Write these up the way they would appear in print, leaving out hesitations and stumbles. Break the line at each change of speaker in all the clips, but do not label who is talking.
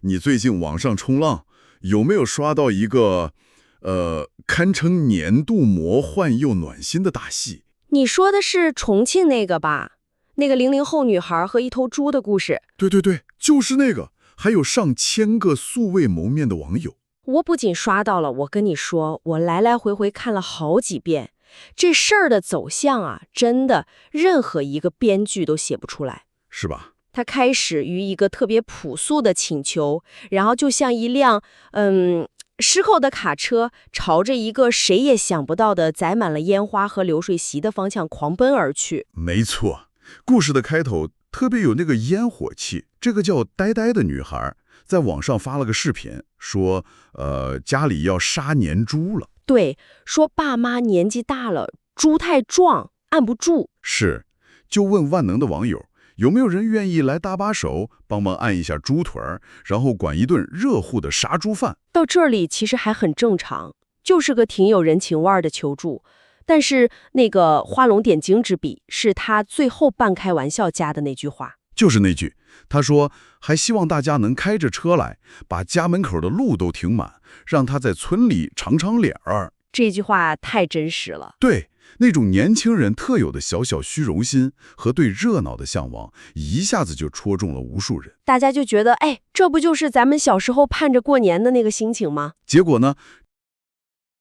你最近网上冲浪，有没有刷到一个堪称年度魔幻又暖心的大戏？
你说的是重庆那个吧？那个00后女孩和一头猪的故事。
对对对，就是那个，还有上千个素未谋面的网友。
我不仅刷到了，我跟你说，我来来回回看了好几遍。这事儿的走向啊，真的任何一个编剧都写不出来，
是吧？
它开始于一个特别朴素的请求，然后就像一辆失控的卡车，朝着一个谁也想不到的载满了烟花和流水席的方向狂奔而去。
没错，故事的开头特别有那个烟火气。这个叫呆呆的女孩在网上发了个视频，说家里要杀年猪了。
对，说爸妈年纪大了，猪太壮，按不住。
是，就问万能的网友，有没有人愿意来搭把手，帮忙按一下猪腿儿，然后管一顿热乎的杀猪饭？
到这里其实还很正常，就是个挺有人情味儿的求助。但是那个画龙点睛之笔，是他最后半开玩笑加的那句话。
就是那句，他说还希望大家能开着车来，把家门口的路都停满，让他在村里尝尝脸儿。
这句话太真实了。
对，那种年轻人特有的小小虚荣心和对热闹的向往，一下子就戳中了无数人。
大家就觉得，哎，这不就是咱们小时候盼着过年的那个心情吗？
结果呢，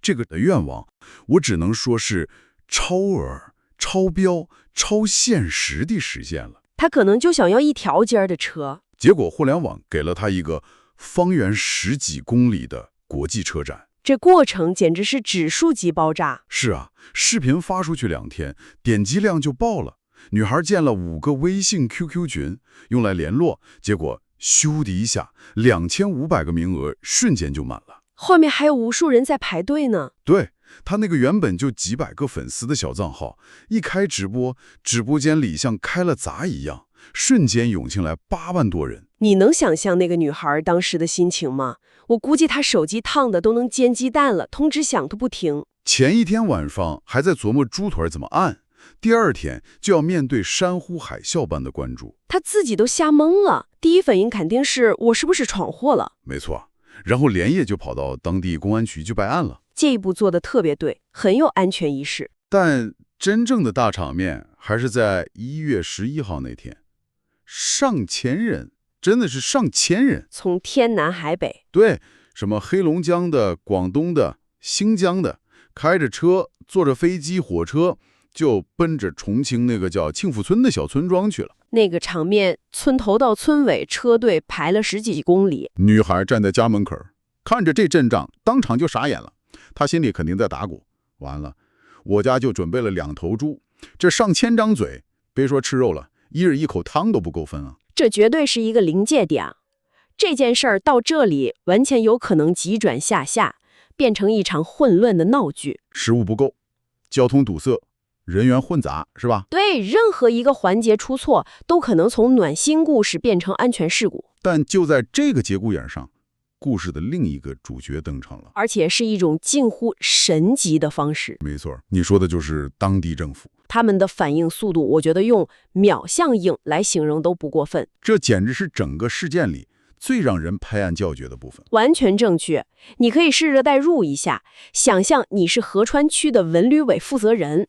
这个的愿望，我只能说是超额、超标、超现实地实现了。
他可能就想要一条街儿的车，
结果互联网给了他一个方圆10几公里的国际车站。
这过程简直是指数级爆炸。
是啊，视频发出去2天，点击量就爆了。女孩建了5个微信 QQ 群，用来联络，结果咻的一下，2500个名额瞬间就满了。
后面还有无数人在排队呢。
对，他那个原本就几百个粉丝的小账号，一开直播，直播间里像开了闸一样，瞬间涌进来8万多人。
你能想象那个女孩当时的心情吗？我估计她手机烫的都能煎鸡蛋了，通知响个不停。
前一天晚上还在琢磨猪腿怎么按，第2天就要面对山呼海啸般的关注。
她自己都吓懵了，第一反应肯定是我是不是闯祸了？
没错，然后连夜就跑到当地公安局去报案了。
这一步做得特别对，很有安全意识。
但真正的大场面还是在1月11号那天，上千人，真的是上千人，
从天南海北，
对，什么黑龙江的、广东的、新疆的，开着车，坐着飞机、火车，就奔着重庆那个叫庆福村的小村庄去了。
那个场面，村头到村尾车队排了10几公里。
女孩站在家门口，看着这阵仗，当场就傻眼了。她心里肯定在打鼓，完了，我家就准备了2头猪，这上千张嘴，别说吃肉了，一人一口汤都不够分啊！
这绝对是一个临界点。这件事儿到这里，完全有可能急转下下，变成一场混乱的闹剧。
食物不够，交通堵塞，人员混杂，是吧？
对，任何一个环节出错，都可能从暖心故事变成安全事故。
但就在这个节骨眼上，故事的另一个主角登场了，
而且是一种近乎神级的方式。
没错，你说的就是当地政府。
他们的反应速度，我觉得用秒像应来形容都不过分。
这简直是整个事件里最让人拍案叫绝的部分。
完全正确。你可以试着代入一下，想象你是合川区的文旅委负责人。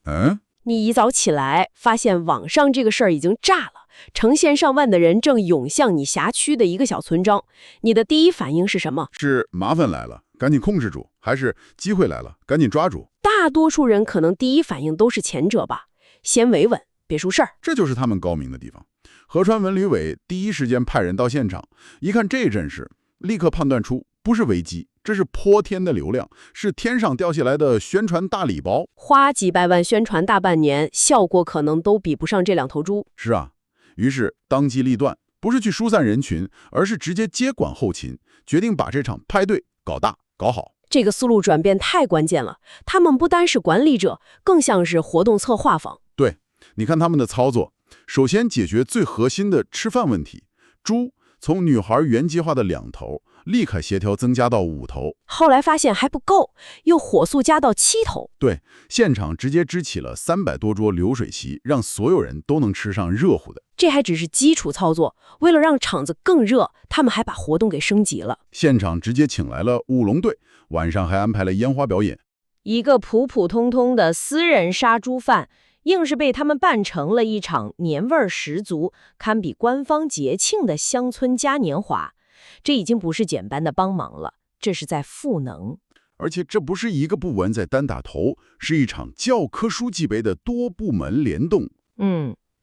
你一早起来，发现网上这个事儿已经炸了，成千上万的人正涌向你辖区的一个小村庄。你的第一反应是什么？
是麻烦来了，赶紧控制住，还是机会来了，赶紧抓住？
大多数人可能第一反应都是前者吧，先维稳，别出事儿。
这就是他们高明的地方。合川文旅委第一时间派人到现场，一看这阵势，立刻判断出不是危机，这是泼天的流量，是天上掉下来的宣传大礼包。
花几百万宣传大半年，效果可能都比不上这2头猪。
是啊，于是当机立断，不是去疏散人群，而是直接接管后勤，决定把这场派对搞大搞好。
这个思路转变太关键了，他们不单是管理者，更像是活动策划方。
对，你看他们的操作，首先解决最核心的吃饭问题，猪从女孩原计划的2头，立刻协调增加到5头。
后来发现还不够，又火速加到7头。
对，现场直接支起了300多桌流水席，让所有人都能吃上热乎的。
这还只是基础操作，为了让场子更热，他们还把活动给升级了。
现场直接请来了舞龙队，晚上还安排了烟花表演。
一个普普通通的私人杀猪饭，硬是被他们办成了一场年味儿十足、堪比官方节庆的乡村嘉年华。这已经不是简单的帮忙了，这是在赋能。
而且这不是一个部门在单打头，是一场教科书级别的多部门联动。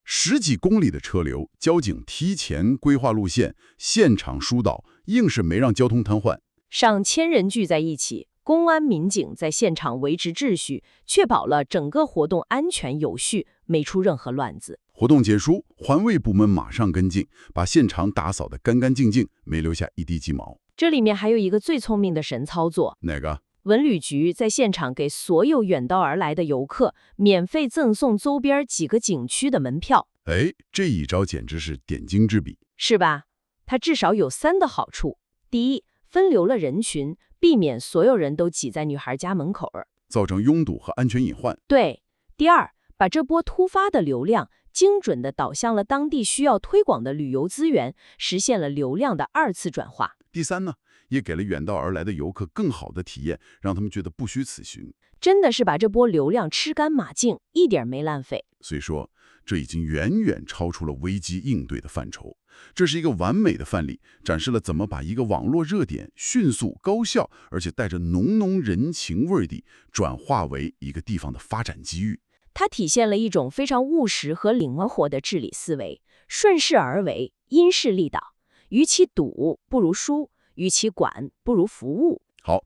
10几公里的车流，交警提前规划路线，现场疏导，硬是没让交通瘫痪。
上千人聚在一起，公安民警在现场维持秩序，确保了整个活动安全有序，没出任何乱子。
活动结束，环卫部门马上跟进，把现场打扫得干干净净，没留下一滴鸡毛。
这里面还有一个最聪明的神操作。
哪个？
文旅局在现场给所有远道而来的游客免费赠送周边几个景区的门票。
哎，这一招简直是点睛之笔，
是吧？它至少有3个好处。第一，分流了人群，避免所有人都挤在女孩家门口
造成拥堵和安全隐患。
对。第二，把这波突发的流量精准地导向了当地需要推广的旅游资源，实现了流量的2次转化。
第三呢，也给了远道而来的游客更好的体验，让他们觉得不虚此行。
真的是把这波流量吃干抹净，一点没浪费。
所以说，这已经远远超出了危机应对的范畴。这是一个完美的范例，展示了怎么把一个网络热点迅速、高效，而且带着浓浓人情味地转化为一个地方的发展机遇。
它体现了一种非常务实和灵活的治理思维，顺势而为，因势利导。与其堵，不如疏；与其管，不如服务。
好，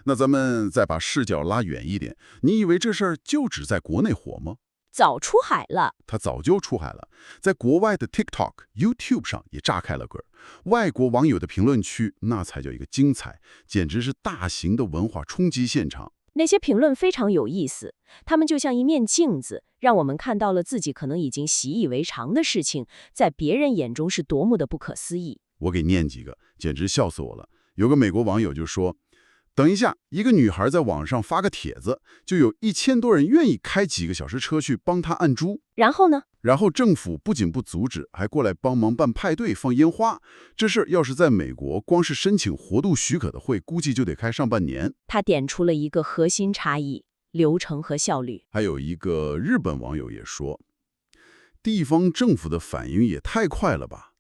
那咱们再把视角拉远一点，你以为这事儿就只在国内火吗？
早出海了，
它早就出海了，在国外的 TikTok、YouTube 上也炸开了个儿。外国网友的评论区那才叫一个精彩，简直是大型的文化冲击现场。
那些评论非常有意思，他们就像一面镜子，让我们看到了自己可能已经习以为常的事情，在别人眼中是多么的不可思议。
我给念几个，简直笑死我了。有个美国网友就说，等一下，一个女孩在网上发个帖子，就有1000多人愿意开几个小时车去帮她按猪。
然后呢？
然后政府不仅不阻止，还过来帮忙办派对、放烟花。这事儿要是在美国，光是申请活动许可的会，估计就得开上半年。
他点出了一个核心差异：流程和效率。
还有一个日本网友也说，地方政府的反应也太快了吧！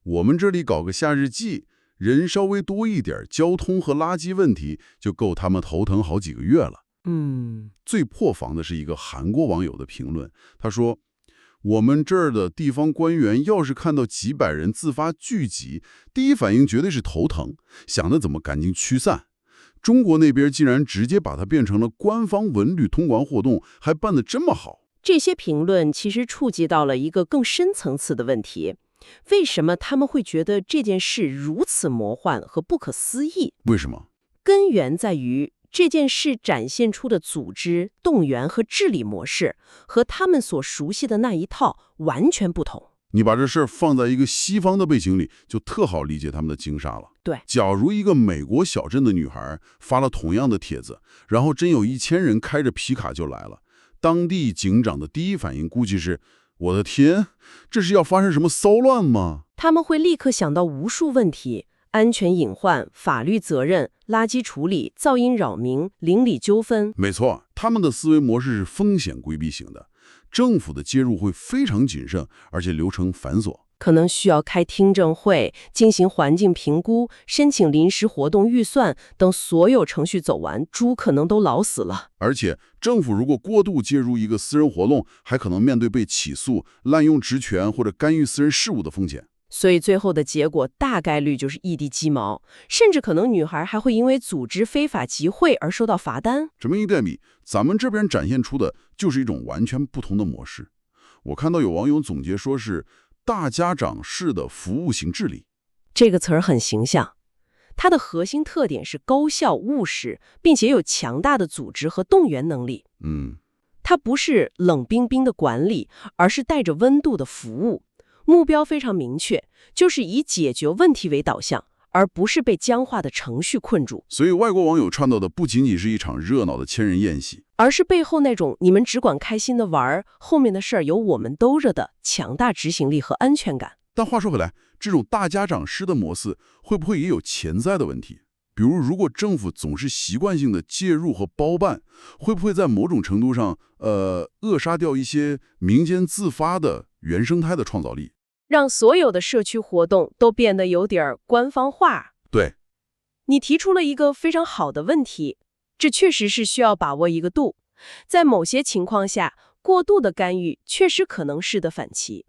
我们这里搞个夏日祭，人稍微多一点，交通和垃圾问题就够他们头疼好几个月了。最破防的是一个韩国网友的评论，他说，我们这儿的地方官员要是看到几百人自发聚集，第一反应绝对是头疼，想着怎么赶紧驱散。中国那边竟然直接把它变成了官方文旅通关活动，还办得这么好。
这些评论其实触及到了一个更深层次的问题，为什么他们会觉得这件事如此魔幻和不可思议？
为什么？
根源在于这件事展现出的组织、动员和治理模式和他们所熟悉的那一套完全不同。
你把这事儿放在一个西方的背景里，就特好理解他们的惊煞了。
对，
假如一个美国小镇的女孩发了同样的帖子，然后真有1000人开着皮卡就来了，当地警长的第一反应估计是，我的天，这是要发生什么骚乱吗？
他们会立刻想到无数问题：安全隐患、法律责任、垃圾处理、噪音扰民、邻里纠纷。
没错，他们的思维模式是风险规避型的，政府的介入会非常谨慎，而且流程繁琐，
可能需要开听证会、进行环境评估、申请临时活动预算等，所有程序走完，猪可能都老死了。
而且政府如果过度介入一个私人活动，还可能面对被起诉、滥用职权或者干预私人事务的风险。
所以最后的结果大概率就是一地鸡毛，甚至可能女孩还会因为组织非法集会而受到罚单。
这么一对比，咱们这边展现出的就是一种完全不同的模式。我看到有网友总结说是大家长式的服务型治理，
这个词儿很形象。它的核心特点是高效务实，并且有强大的组织和动员能力。它不是冷冰冰的管理，而是带着温度的服务。目标非常明确，就是以解决问题为导向，而不是被僵化的程序困住。
所以外国网友创造的不仅仅是一场热闹的千人宴席，
而是背后那种你们只管开心的玩，后面的事儿由我们兜着的强大执行力和安全感。
但话说回来，这种大家长式的模式会不会也有潜在的问题？比如，如果政府总是习惯性的介入和包办，会不会在某种程度上，扼杀掉一些民间自发的原生态的创造力？
让所有的社区活动都变得有点官方化。
对，
你提出了一个非常好的问题，这确实是需要把握一个度。在某些情况下，过度的干预确实可能适得反其。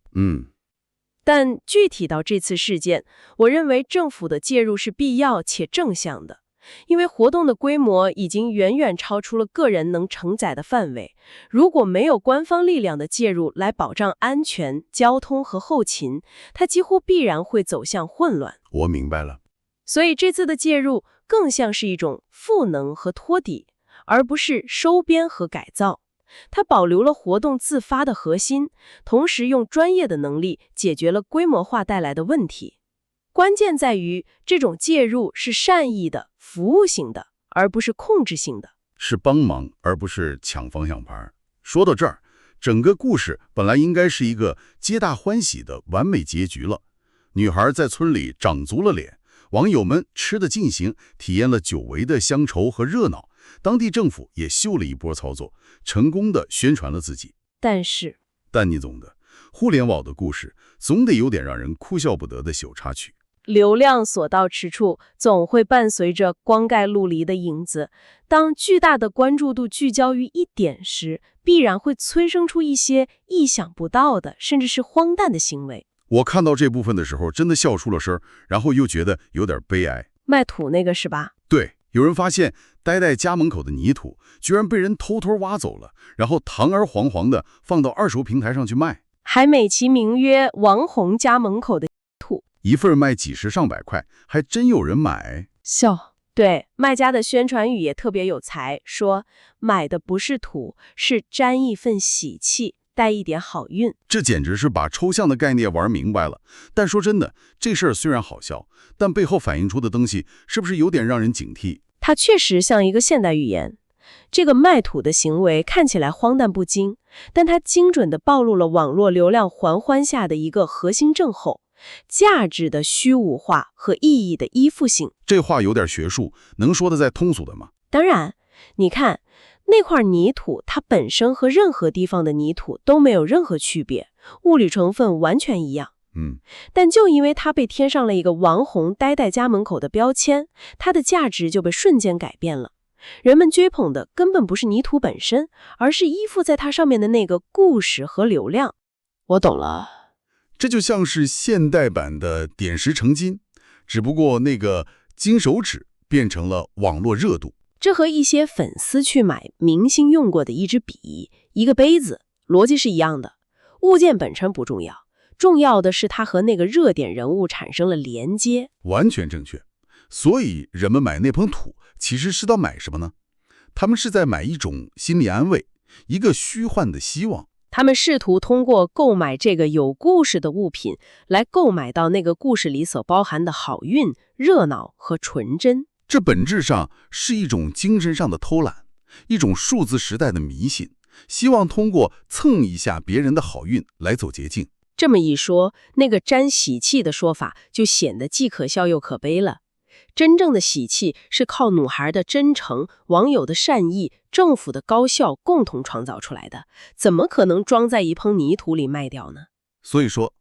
但具体到这次事件，我认为政府的介入是必要且正向的，因为活动的规模已经远远超出了个人能承载的范围。如果没有官方力量的介入来保障安全、交通和后勤，它几乎必然会走向混乱。
我明白了。
所以这次的介入更像是一种赋能和托底，而不是收编和改造。它保留了活动自发的核心，同时用专业的能力解决了规模化带来的问题。关键在于这种介入是善意的、服务性的，而不是控制性的，
是帮忙而不是抢方向盘。说到这儿，整个故事本来应该是一个皆大欢喜的完美结局了。女孩在村里长足了脸，网友们吃得尽兴，体验了久违的乡愁和热闹。当地政府也秀了一波操作，成功的宣传了自己。但你懂的，互联网的故事总得有点让人哭笑不得的小插曲。
流量所到之处，总会伴随着光盖陆离的影子。当巨大的关注度聚焦于一点时，必然会催生出一些意想不到的，甚至是荒诞的行为。
我看到这部分的时候，真的笑出了声，然后又觉得有点悲哀。
卖土那个是吧？
对，有人发现呆呆家门口的泥土居然被人偷偷挖走了，然后堂而皇皇的放到二手平台上去卖，
还美其名曰王红家门口的土，
一份卖几十上百块，还真有人买。
笑。对，卖家的宣传语也特别有才，说买的不是土，是沾一份喜气，带一点好运。
这简直是把抽象的概念玩明白了。但说真的，这事儿虽然好笑，但背后反映出的东西是不是有点让人警惕？
它确实像一个现代寓言。这个卖土的行为看起来荒诞不经，但它精准地暴露了网络流量环环下的一个核心症候：价值的虚无化和意义的依附性。
这话有点学术，能说得再通俗的吗？
当然，你看那块泥土，它本身和任何地方的泥土都没有任何区别，物理成分完全一样。但就因为它被贴上了一个王红呆呆家门口的标签，它的价值就被瞬间改变了。人们追捧的根本不是泥土本身，而是依附在它上面的那个故事和流量。我懂了。
这就像是现代版的点石成金，只不过那个金手指变成了网络热度。
这和一些粉丝去买明星用过的一支笔、一个杯子，逻辑是一样的。物件本身不重要，重要的是它和那个热点人物产生了连接。
完全正确。所以人们买那盆土，其实是到买什么呢？他们是在买一种心理安慰，一个虚幻的希望。
他们试图通过购买这个有故事的物品，来购买到那个故事里所包含的好运、热闹和纯真。
这本质上是一种精神上的偷懒，一种数字时代的迷信，希望通过蹭一下别人的好运来走捷径。
这么一说，那个沾喜气的说法就显得既可笑又可悲了。真正的喜气是靠女孩的真诚、网友的善意、政府的高效共同创造出来的，怎么可能装在一盆泥土里卖掉呢？
所以说，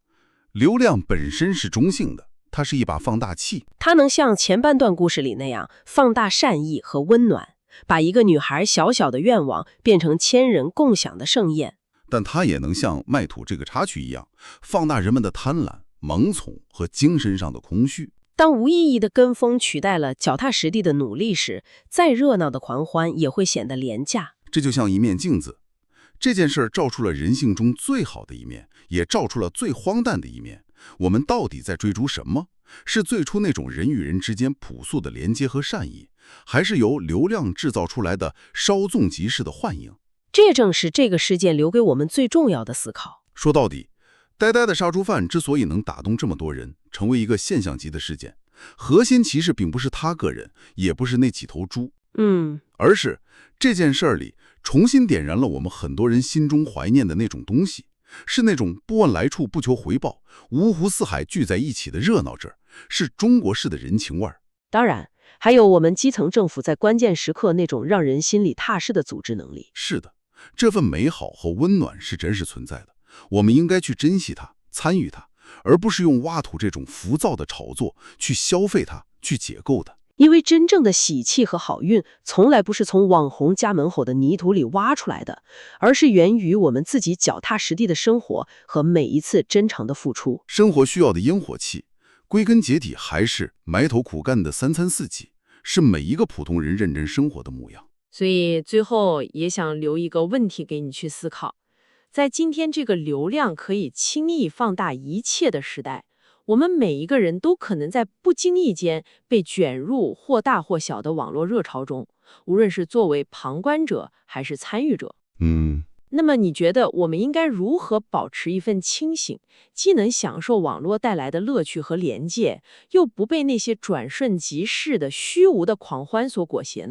流量本身是中性的，它是一把放大器。
它能像前半段故事里那样放大善意和温暖，把一个女孩小小的愿望变成千人共享的盛宴。
但它也能像卖土这个插曲一样，放大人们的贪婪、盲从和精神上的空虚。
当无意义的跟风取代了脚踏实地的努力时，再热闹的狂欢也会显得廉价。
这就像一面镜子，这件事照出了人性中最好的一面，也照出了最荒诞的一面。我们到底在追逐什么？是最初那种人与人之间朴素的连接和善意，还是由流量制造出来的稍纵即逝的幻影？
这正是这个事件留给我们最重要的思考。
说到底，呆呆的杀猪犯之所以能打动这么多人，成为一个现象级的事件，核心其实并不是他个人，也不是那几头猪，而是这件事儿里重新点燃了我们很多人心中怀念的那种东西，是那种不问来处不求回报，五湖四海聚在一起的热闹劲儿，是中国式的人情味儿。
当然，还有我们基层政府在关键时刻那种让人心里踏实的组织能力。
是的，这份美好和温暖是真实存在的，我们应该去珍惜它，参与它，而不是用挖土这种浮躁的炒作去消费它，去解构它。
因为真正的喜气和好运，从来不是从网红家门口的泥土里挖出来的，而是源于我们自己脚踏实地的生活和每一次真诚的付出。
生活需要的烟火气，归根结底还是埋头苦干的三餐四季，是每一个普通人认真生活的模样。
所以最后也想留一个问题给你去思考，在今天这个流量可以轻易放大一切的时代，我们每一个人都可能在不经意间被卷入或大或小的网络热潮中，无论是作为旁观者还是参与者。那么你觉得我们应该如何保持一份清醒，既能享受网络带来的乐趣和连接，又不被那些转瞬即逝的虚无的狂欢所裹挟呢？